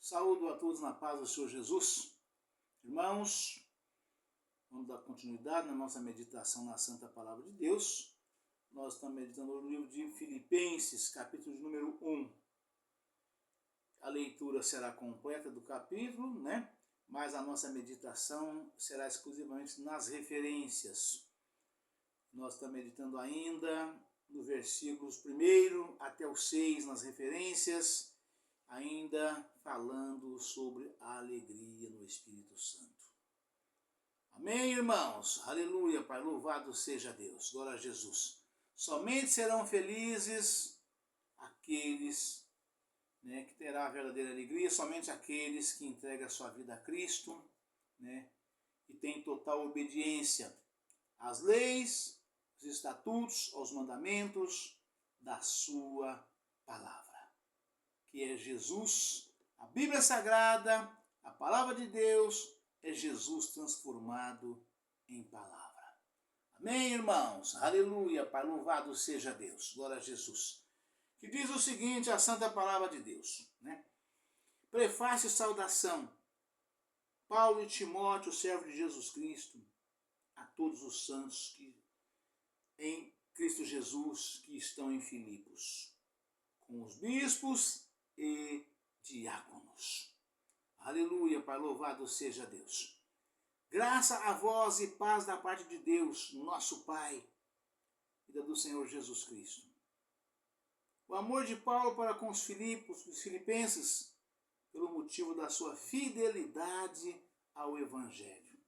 Saúdo a todos na paz do Senhor Jesus. Irmãos, vamos dar continuidade na nossa meditação na Santa Palavra de Deus. Nós estamos meditando no livro de Filipenses, capítulo de número 1. A leitura será completa do capítulo, mas a nossa meditação será exclusivamente nas referências. Nós estamos meditando ainda no versículos 1 até o 6 nas referências, ainda falando sobre a alegria no Espírito Santo. Amém, irmãos? Aleluia, Pai, louvado seja Deus, glória a Jesus. Somente serão felizes aqueles que terão a verdadeira alegria, somente aqueles que entregam a sua vida a Cristo, e têm total obediência às leis, aos estatutos, aos mandamentos da sua palavra, que é Jesus. A Bíblia Sagrada, a palavra de Deus, é Jesus transformado em palavra. Amém, irmãos? Aleluia, Pai, louvado seja Deus, glória a Jesus. Que diz o seguinte, a santa palavra de Deus, Prefácio e saudação. Paulo e Timóteo, servo de Jesus Cristo, a todos os santos que em Cristo Jesus que estão em Filipos, com os bispos e diáconos. Aleluia, Pai, louvado seja Deus. Graça a vós e paz da parte de Deus, nosso Pai, e da do Senhor Jesus Cristo. O amor de Paulo para com os filipenses, pelo motivo da sua fidelidade ao Evangelho.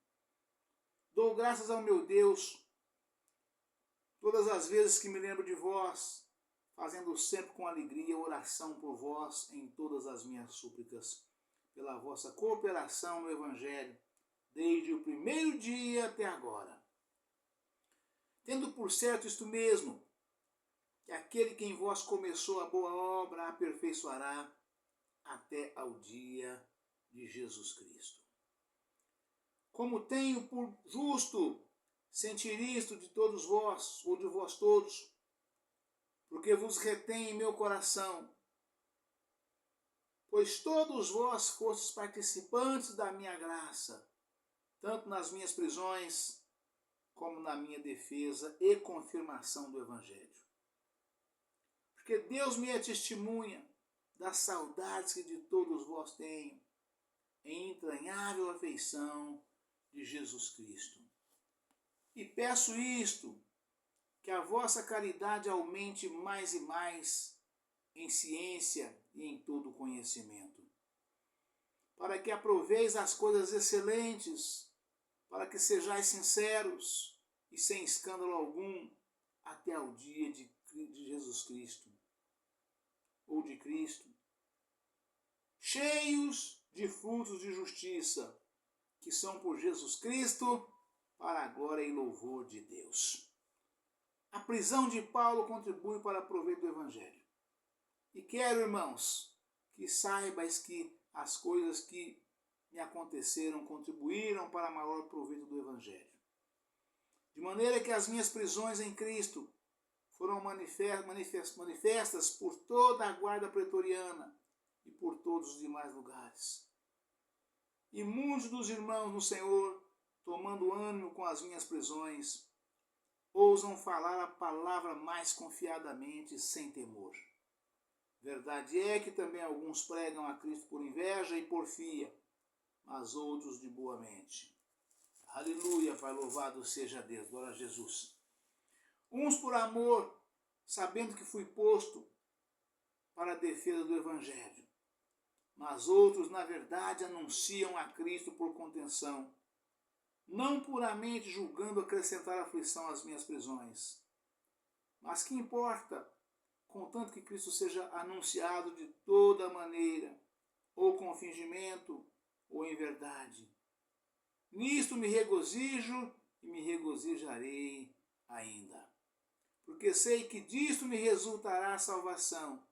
Dou graças ao meu Deus todas as vezes que me lembro de vós, fazendo sempre com alegria oração por vós em todas as minhas súplicas, pela vossa cooperação no Evangelho, desde o primeiro dia até agora. Tendo por certo isto mesmo, que aquele que em vós começou a boa obra aperfeiçoará até ao dia de Jesus Cristo. Como tenho por justo sentir isto de todos vós, ou de vós todos, porque vos retém em meu coração, pois todos vós fostes participantes da minha graça, tanto nas minhas prisões, como na minha defesa e confirmação do Evangelho. Porque Deus me é testemunha das saudades que de todos vós tenho, em entranhável afeição de Jesus Cristo. E peço isto, que a vossa caridade aumente mais e mais em ciência e em todo conhecimento, para que aproveis as coisas excelentes, para que sejais sinceros e sem escândalo algum até ao dia de Jesus Cristo, ou de Cristo, cheios de frutos de justiça, que são por Jesus Cristo, para a glória e louvor de Deus. A prisão de Paulo contribui para o proveito do Evangelho. E quero, irmãos, que saibais que as coisas que me aconteceram contribuíram para maior proveito do Evangelho. De maneira que as minhas prisões em Cristo foram manifestas por toda a guarda pretoriana e por todos os demais lugares. E muitos dos irmãos no Senhor, tomando ânimo com as minhas prisões, ousam falar a palavra mais confiadamente, sem temor. Verdade é que também alguns pregam a Cristo por inveja e porfia, mas outros de boa mente. Aleluia, Pai, louvado seja Deus, glória a Jesus. Uns por amor, sabendo que fui posto para a defesa do Evangelho, mas outros, na verdade, anunciam a Cristo por contenção, não puramente julgando acrescentar aflição às minhas prisões. Mas que importa, contanto que Cristo seja anunciado de toda maneira, ou com fingimento, ou em verdade. Nisto me regozijo e me regozijarei ainda. Porque sei que disto me resultará a salvação,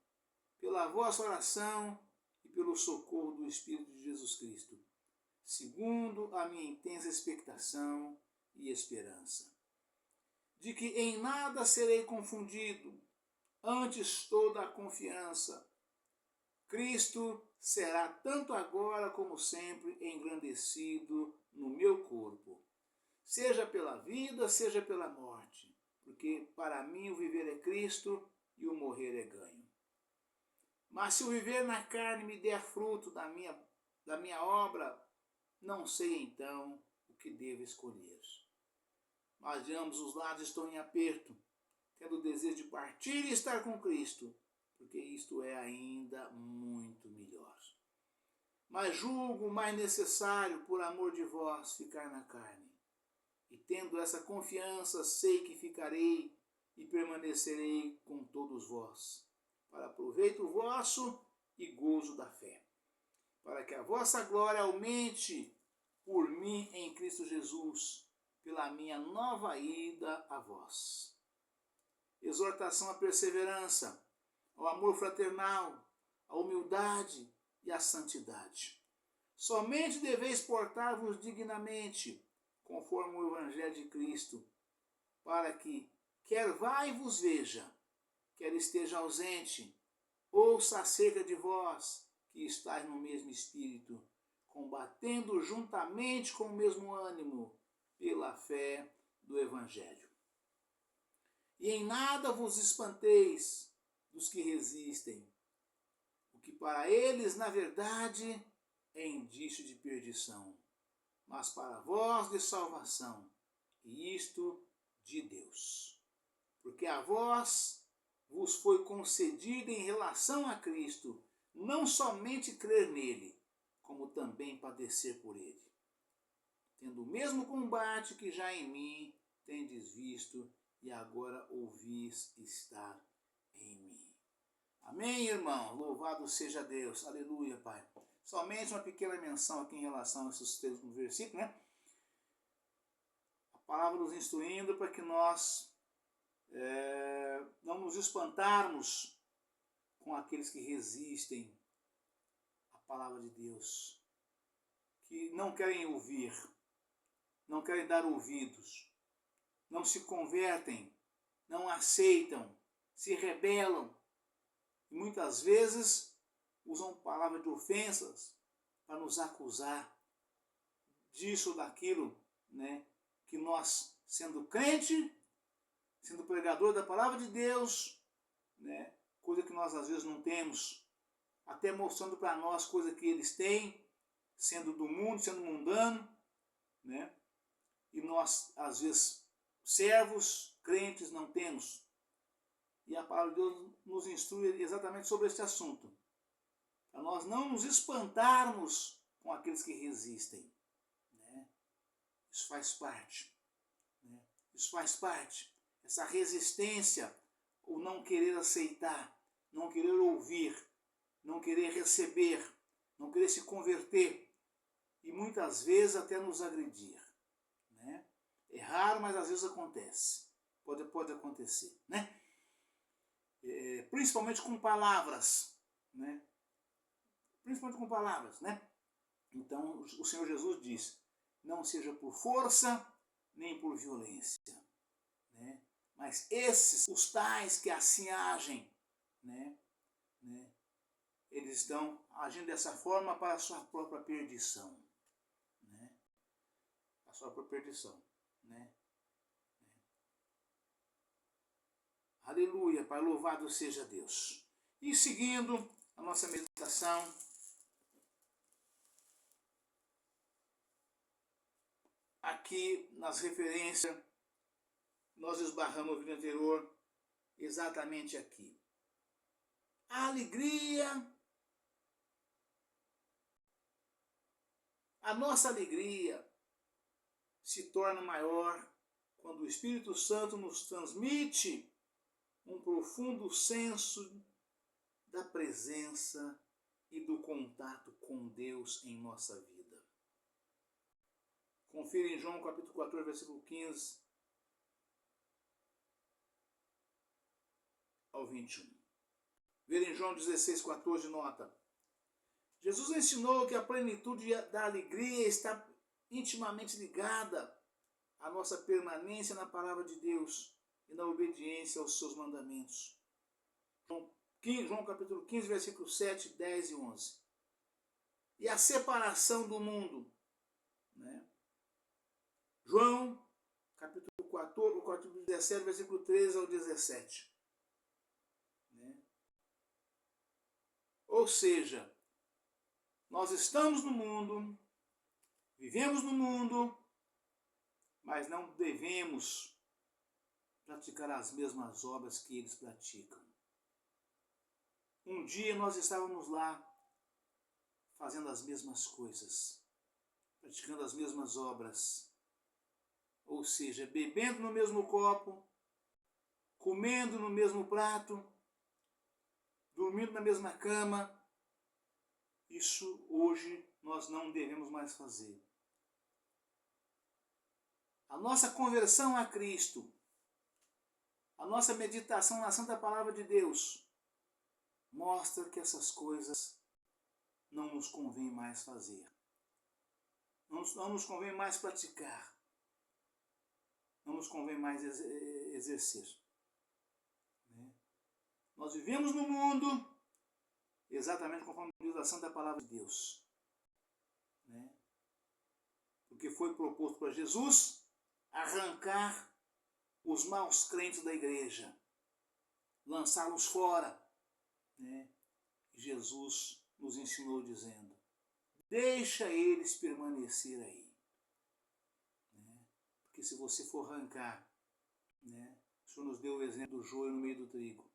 pela vossa oração e pelo socorro do Espírito de Jesus Cristo, segundo a minha intensa expectação e esperança, de que em nada serei confundido, antes toda a confiança, Cristo será tanto agora como sempre engrandecido no meu corpo, seja pela vida, seja pela morte, porque para mim o viver é Cristo e o morrer é ganho. Mas se o viver na carne me der fruto da minha obra, não sei então o que devo escolher. Mas de ambos os lados estou em aperto, tendo o desejo de partir e estar com Cristo, porque isto é ainda muito melhor. Mas julgo mais necessário, por amor de vós, ficar na carne. E tendo essa confiança, sei que ficarei e permanecerei com todos vós, para proveito vosso e gozo da fé, para que a vossa glória aumente por mim em Cristo Jesus, pela minha nova ida a vós. Exortação à perseverança, ao amor fraternal, à humildade e à santidade. Somente deveis portar-vos dignamente, conforme o Evangelho de Cristo, para que, quer vá e vos veja, quer esteja ausente, ouça acerca de vós, que estáis no mesmo espírito, combatendo juntamente com o mesmo ânimo, pela fé do Evangelho. E em nada vos espanteis dos que resistem, o que para eles, na verdade, é indício de perdição, mas para vós de salvação, e isto de Deus. Porque a vós vos foi concedido em relação a Cristo, não somente crer nele, como também padecer por ele, tendo o mesmo combate que já em mim tendes visto e agora ouvis estar em mim. Amém, irmão? Louvado seja Deus. Aleluia, Pai. Somente uma pequena menção aqui em relação a esses três versículos, né? A palavra nos instruindo para que nós não nos espantarmos com aqueles que resistem à palavra de Deus, que não querem ouvir, não querem dar ouvidos, não se convertem, não aceitam, se rebelam e muitas vezes usam palavras de ofensas para nos acusar disso ou daquilo, né? Que nós, sendo crente, sendo pregador da palavra de Deus, né? Coisa que nós às vezes não temos, até mostrando para nós coisa que eles têm, sendo do mundo, sendo mundano, né? E nós, às vezes, servos, crentes, não temos. E a palavra de Deus nos instrui exatamente sobre este assunto, para nós não nos espantarmos com aqueles que resistem, né? Isso faz parte, né? Isso faz parte, essa resistência, o não querer aceitar, não querer ouvir, não querer receber, não querer se converter e muitas vezes até nos agredir, né? É raro, mas às vezes acontece, pode acontecer, né? Principalmente com palavras, né? Principalmente com palavras, né? Então o Senhor Jesus diz, não seja por força nem por violência, né? Mas esses, os tais que assim agem, né? Eles estão agindo dessa forma para a sua própria perdição, né? A sua própria perdição, né? Aleluia, Pai, louvado seja Deus. E seguindo a nossa meditação, aqui nas referências, nós esbarramos no vídeo anterior, exatamente aqui. A alegria, a nossa alegria se torna maior quando o Espírito Santo nos transmite um profundo senso da presença e do contato com Deus em nossa vida. Confira em João capítulo 14, versículo 15 ao 21. Ver em João 16, 14, nota. Jesus ensinou que a plenitude da alegria está intimamente ligada à nossa permanência na palavra de Deus e na obediência aos seus mandamentos. João João capítulo 15, versículos 7, 10 e 11. E a separação do mundo, né? João capítulo 14, capítulo 17, versículo 13 ao 17. Né? Ou seja, nós estamos no mundo, vivemos no mundo, mas não devemos praticar as mesmas obras que eles praticam. Um dia nós estávamos lá fazendo as mesmas coisas, praticando as mesmas obras, ou seja, bebendo no mesmo copo, comendo no mesmo prato, dormindo na mesma cama. Isso hoje nós não devemos mais fazer. A nossa conversão a Cristo, a nossa meditação na Santa Palavra de Deus, mostra que essas coisas não nos convém mais fazer. Não nos convém mais praticar. Não nos convém mais exercer. Né? Nós vivemos no mundo exatamente conforme diz a Santa Palavra de Deus. Né? Porque foi proposto para Jesus arrancar os maus crentes da igreja, lançá-los fora. Né? Jesus nos ensinou dizendo, deixa eles permanecer aí. Né? Porque se você for arrancar, né? O Senhor nos deu o exemplo do joio no meio do trigo,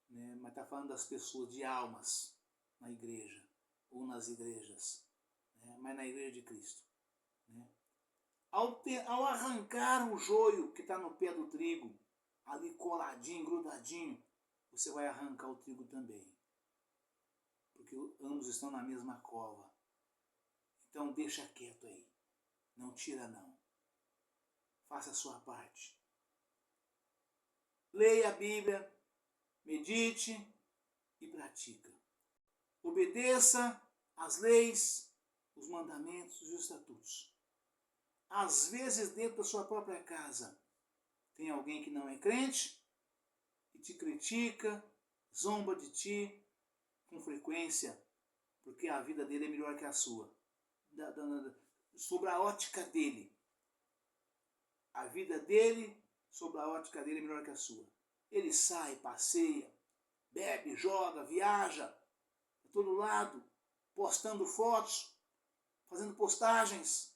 né? Mas está falando das pessoas, de almas na igreja, ou nas igrejas, né? Mas na igreja de Cristo. Né? Ao arrancar o joio que está no pé do trigo, ali coladinho, grudadinho, você vai arrancar o trigo também. Porque ambos estão na mesma cova. Então deixa quieto aí. Não tira não. Faça a sua parte. Leia a Bíblia, medite e pratica. Obedeça às leis, os mandamentos e os estatutos. Às vezes dentro da sua própria casa tem alguém que não é crente e te critica, zomba de ti, com frequência, porque a vida dele é melhor que a sua. Sobre a ótica dele. A vida dele, sobre a ótica dele, é melhor que a sua. Ele sai, passeia, bebe, joga, viaja, a todo lado, postando fotos, fazendo postagens.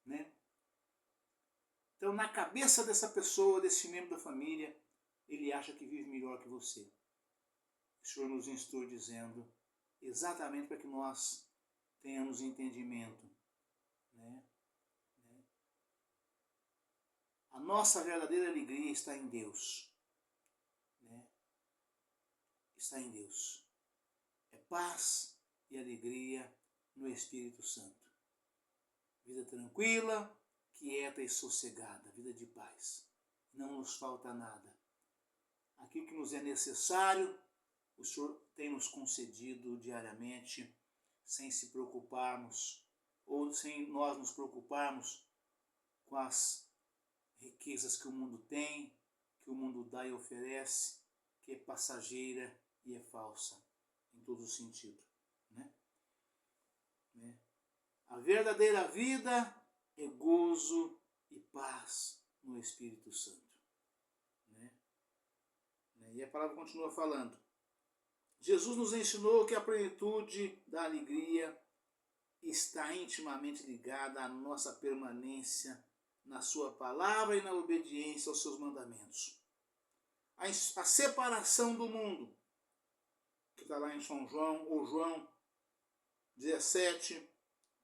Né? Então, na cabeça dessa pessoa, desse membro da família, ele acha que vive melhor que você. O Senhor nos instrui dizendo exatamente para que nós tenhamos entendimento. Né? A nossa verdadeira alegria está em Deus. Né? Está em Deus. É paz e alegria no Espírito Santo. Vida tranquila, quieta e sossegada. Vida de paz. Não nos falta nada. Aquilo que nos é necessário, o Senhor tem nos concedido diariamente, sem se preocuparmos, ou sem nós nos preocuparmos com as riquezas que o mundo tem, que o mundo dá e oferece, que é passageira e é falsa, em todo o sentido. Né? A verdadeira vida é gozo e paz no Espírito Santo. Né? E a palavra continua falando. Jesus nos ensinou que a plenitude da alegria está intimamente ligada à nossa permanência na sua palavra e na obediência aos seus mandamentos. A separação do mundo, que está lá em São João, ou João 17,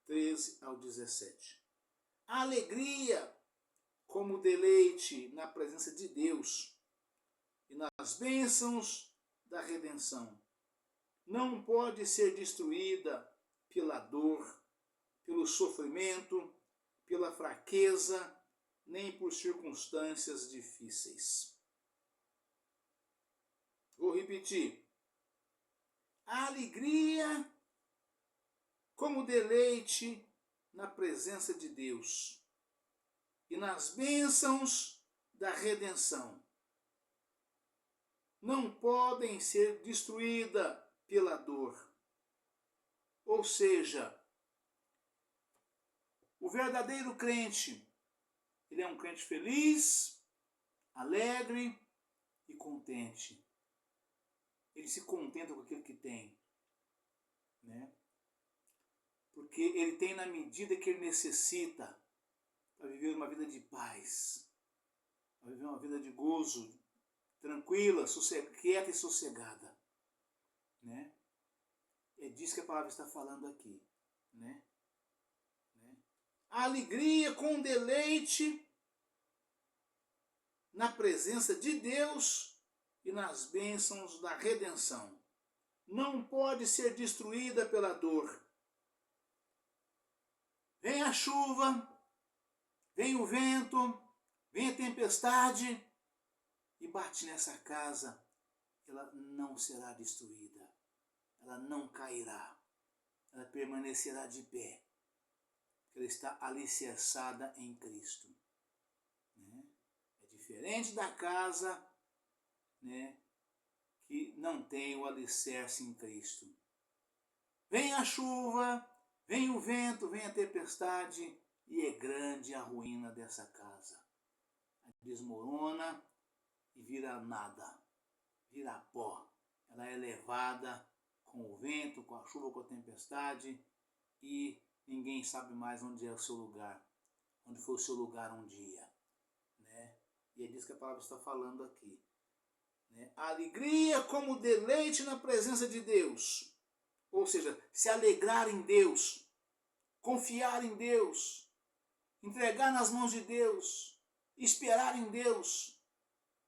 13 ao 17. A alegria como deleite na presença de Deus e nas bênçãos da redenção não pode ser destruída pela dor, pelo sofrimento, pela fraqueza, nem por circunstâncias difíceis. Vou repetir. A alegria como deleite na presença de Deus e nas bênçãos da redenção não podem ser destruídas pela dor. Ou seja, o verdadeiro crente, ele é um crente feliz, alegre e contente. Ele se contenta com aquilo que tem, né? Porque ele tem na medida que ele necessita para viver uma vida de paz, para viver uma vida de gozo, tranquila, quieta e sossegada, né? É disso que a palavra está falando aqui, né? A alegria com deleite na presença de Deus e nas bênçãos da redenção. Não pode ser destruída pela dor. Vem a chuva, vem o vento, vem a tempestade e bate nessa casa, ela não será destruída, ela não cairá, ela permanecerá de pé, ela está alicerçada em Cristo. É diferente da casa, né, que não tem o alicerce em Cristo. Vem a chuva, vem o vento, vem a tempestade e é grande a ruína dessa casa. Desmorona e vira nada, vira pó. Ela é levada com o vento, com a chuva, com a tempestade e ninguém sabe mais onde é o seu lugar, onde foi o seu lugar um dia, né? E é disso que a palavra está falando aqui, né? A alegria como deleite na presença de Deus, ou seja, se alegrar em Deus, confiar em Deus, entregar nas mãos de Deus, esperar em Deus.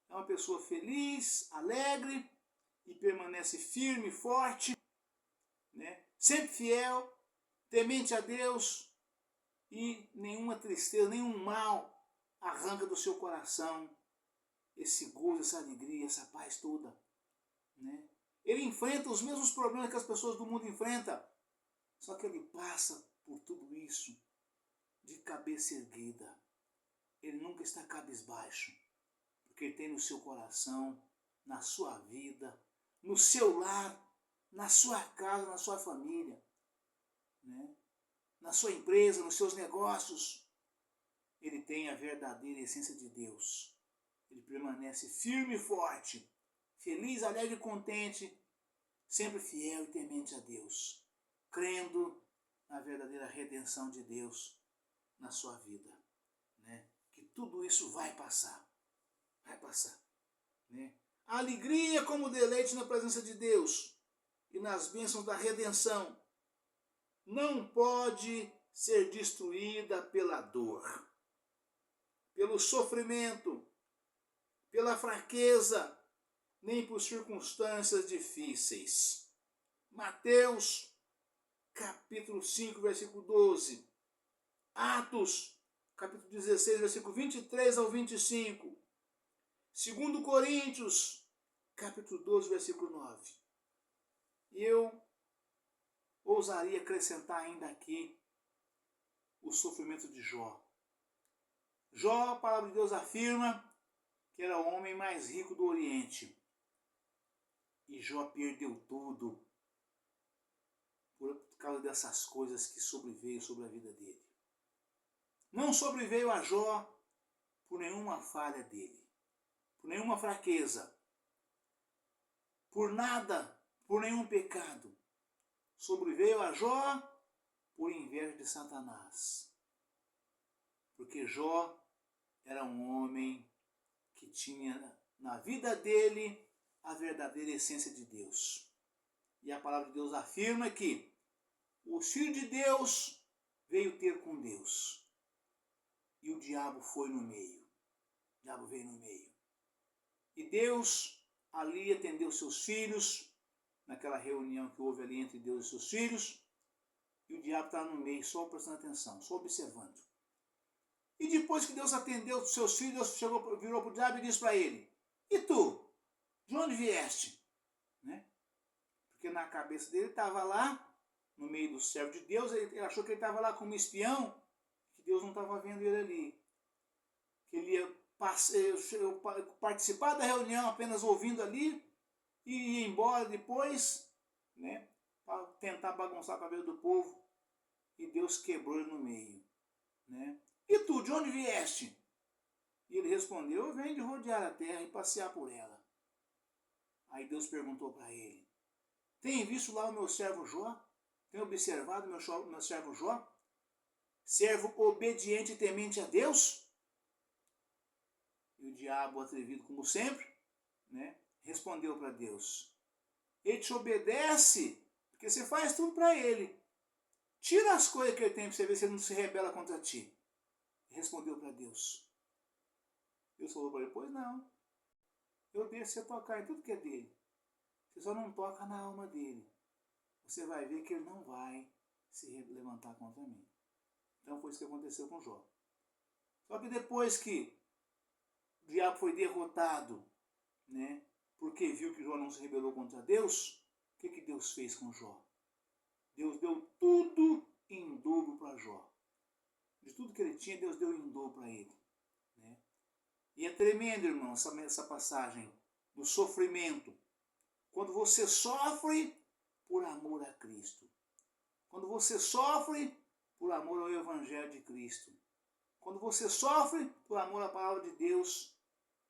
É uma pessoa feliz, alegre e permanece firme, forte, né? Sempre fiel, temente a Deus e nenhuma tristeza, nenhum mal arranca do seu coração esse gozo, essa alegria, essa paz toda, né? Ele enfrenta os mesmos problemas que as pessoas do mundo enfrentam, só que ele passa por tudo isso de cabeça erguida. Ele nunca está cabisbaixo, porque ele tem no seu coração, na sua vida, no seu lar, na sua casa, na sua família, né? Na sua empresa, nos seus negócios, ele tem a verdadeira essência de Deus. Ele permanece firme e forte, feliz, alegre e contente, sempre fiel e temente a Deus, crendo na verdadeira redenção de Deus na sua vida, né? Que tudo isso vai passar, né? A alegria como deleite na presença de Deus e nas bênçãos da redenção não pode ser destruída pela dor, pelo sofrimento, pela fraqueza, nem por circunstâncias difíceis. Mateus, capítulo 5, versículo 12. Atos, capítulo 16, versículo 23 ao 25. 2 Coríntios, capítulo 12, versículo 9. E eu ousaria acrescentar ainda aqui o sofrimento de Jó. Jó, a palavra de Deus afirma que era o homem mais rico do Oriente. E Jó perdeu tudo por causa dessas coisas que sobreveio sobre a vida dele. Não sobreveio a Jó por nenhuma falha dele, por nenhuma fraqueza, por nada, por nenhum pecado. Sobreveio a Jó por inveja de Satanás. Porque Jó era um homem que tinha na vida dele a verdadeira essência de Deus. E a palavra de Deus afirma que o Filho de Deus veio ter com Deus. E o diabo foi no meio. O diabo veio no meio. E Deus ali atendeu seus filhos, naquela reunião que houve ali entre Deus e seus filhos, e o diabo estava no meio, só prestando atenção, só observando. E depois que Deus atendeu os seus filhos, Deus virou para o diabo e disse para ele: e tu? De onde vieste? Né? Porque na cabeça dele estava lá, no meio do servo de Deus, ele achou que ele estava lá como espião, que Deus não estava vendo ele ali. Que ele ia participar da reunião apenas ouvindo ali, e ia embora depois, né, para tentar bagunçar a cabeça do povo, e Deus quebrou ele no meio, né? E tu, de onde vieste? E ele respondeu, eu venho de rodear a terra e passear por ela. Aí Deus perguntou para ele, tem visto lá o meu servo Jó? Tem observado meu servo Jó? Servo obediente e temente a Deus? E o diabo, atrevido como sempre, né, respondeu para Deus, ele te obedece porque você faz tudo para ele. Tira as coisas que ele tem para você ver se ele não se rebela contra ti. Respondeu para Deus. Deus falou para ele, pois não. Eu deixo você tocar em tudo que é dele. Você só não toca na alma dele. Você vai ver que ele não vai se levantar contra mim. Então foi isso que aconteceu com Jó. Só que depois que o diabo foi derrotado, né, porque viu que Jó não se rebelou contra Deus, o que Deus fez com Jó? Deus deu tudo em dobro para Jó. De tudo que ele tinha, Deus deu em dobro para ele. Né? E é tremendo, irmão, essa passagem do sofrimento. Quando você sofre por amor a Cristo. Quando você sofre por amor ao Evangelho de Cristo. Quando você sofre por amor à palavra de Deus,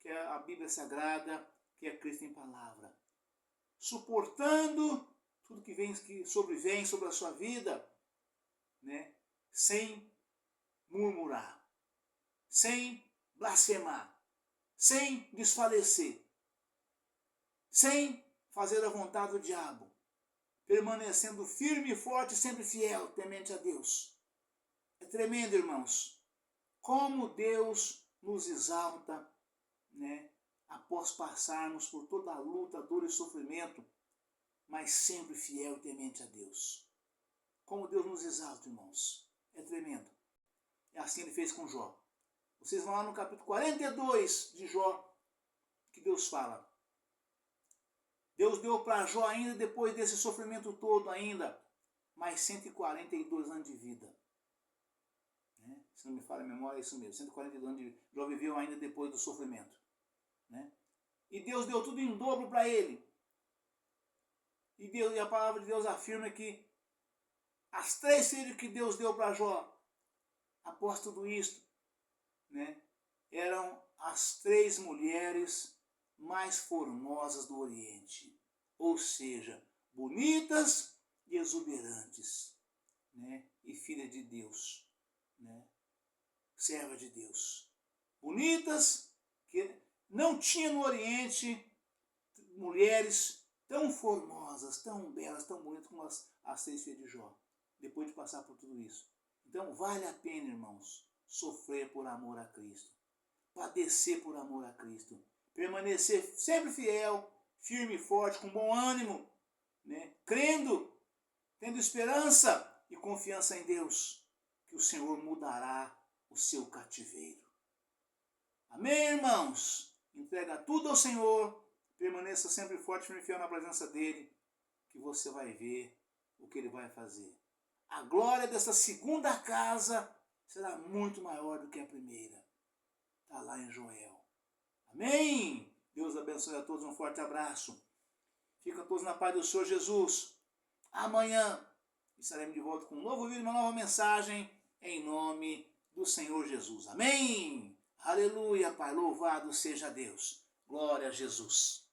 que é a Bíblia Sagrada, que é Cristo em palavra. Suportando tudo que sobrevém sobre a sua vida, né? Sem murmurar, sem blasfemar, sem desfalecer, sem fazer a vontade do diabo, permanecendo firme e forte, sempre fiel, temente a Deus. É tremendo, irmãos, como Deus nos exalta, né, após passarmos por toda a luta, dor e sofrimento, mas sempre fiel e temente a Deus. Como Deus nos exalta, irmãos. É tremendo. É assim ele fez com Jó. Vocês vão lá no capítulo 42 de Jó, que Deus fala. Deus deu para Jó ainda, depois desse sofrimento todo ainda, mais 142 anos de vida. Né? Se não me falha a memória, é isso mesmo. 142 anos de vida. Jó viveu ainda depois do sofrimento. Né? E Deus deu tudo em dobro para ele. E a palavra de Deus afirma que as 3 filhas que Deus deu para Jó, após tudo isso, né, eram as 3 mulheres mais formosas do Oriente. Ou seja, bonitas e exuberantes. Né, e filha de Deus. Né, serva de Deus. Bonitas, que não tinha no Oriente mulheres tão formosas, tão belas, tão bonitas como as 3 filhas de Jó, depois de passar por tudo isso. Então vale a pena, irmãos, sofrer por amor a Cristo, padecer por amor a Cristo, permanecer sempre fiel, firme e forte, com bom ânimo, né? Crendo, tendo esperança e confiança em Deus, que o Senhor mudará o seu cativeiro. Amém, irmãos? Entrega tudo ao Senhor, permaneça sempre forte, firme e fiel na presença dEle, que você vai ver o que Ele vai fazer. A glória dessa segunda casa será muito maior do que a primeira. Está lá em Joel. Amém? Deus abençoe a todos, um forte abraço. Fiquem todos na paz do Senhor Jesus. Amanhã estaremos de volta com um novo vídeo, uma nova mensagem, em nome do Senhor Jesus. Amém? Aleluia, Pai, louvado seja Deus. Glória a Jesus.